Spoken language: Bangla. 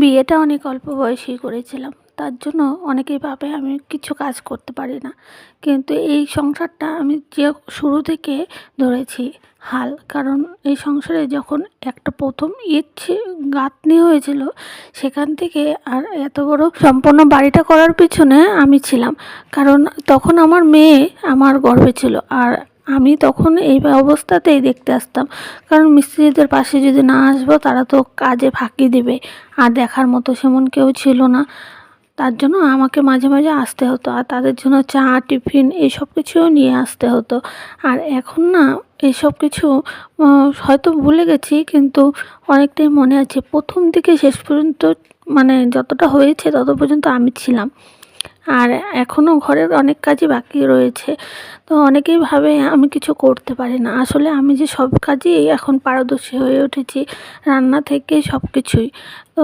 বিয়েটা অনেক অল্প বয়সেই করেছিলাম। তার জন্য অনেকেই ভাবে আমি কিছু কাজ করতে পারি না। কিন্তু এই সংসারটা আমি যে শুরু থেকে ধরেছি হাল। কারণ এই সংসারে যখন একটা ১ম গাঁথনি হয়েছিল, সেখান থেকে আর এত বড় সম্পূর্ণ বাড়িটা করার পিছনে আমি ছিলাম। কারণ তখন আমার মেয়ে আমার গর্ভে ছিল। আর আমি তখন এই অবস্থাতেই দেখতে আসতাম। কারণ মিস্ত্রিদের পাশে যদি না আসবো, তারা তো কাজে ফাঁকি দেবে। আর দেখার মতো সেমন কেউ ছিল না। তার জন্য আমাকে মাঝে মাঝে আসতে হতো, আর তাদের জন্য চা, টিফিন এইসব কিছুও নিয়ে আসতে হতো। আর এখন না এইসব কিছু হয়তো ভুলে গেছি, কিন্তু অনেকটাই মনে আছে। প্রথম থেকে শেষ পর্যন্ত মানে যতটা হয়েছে তত পর্যন্ত আমি ছিলাম। আর এখনও ঘরের অনেক কাজই বাকি রয়েছে। তো অনেকেই ভাবে আমি কিছু করতে পারি না। আসলে আমি যে সব কাজেই এখন পারদর্শী হয়ে উঠেছি, রান্না থেকে সব কিছুই। তো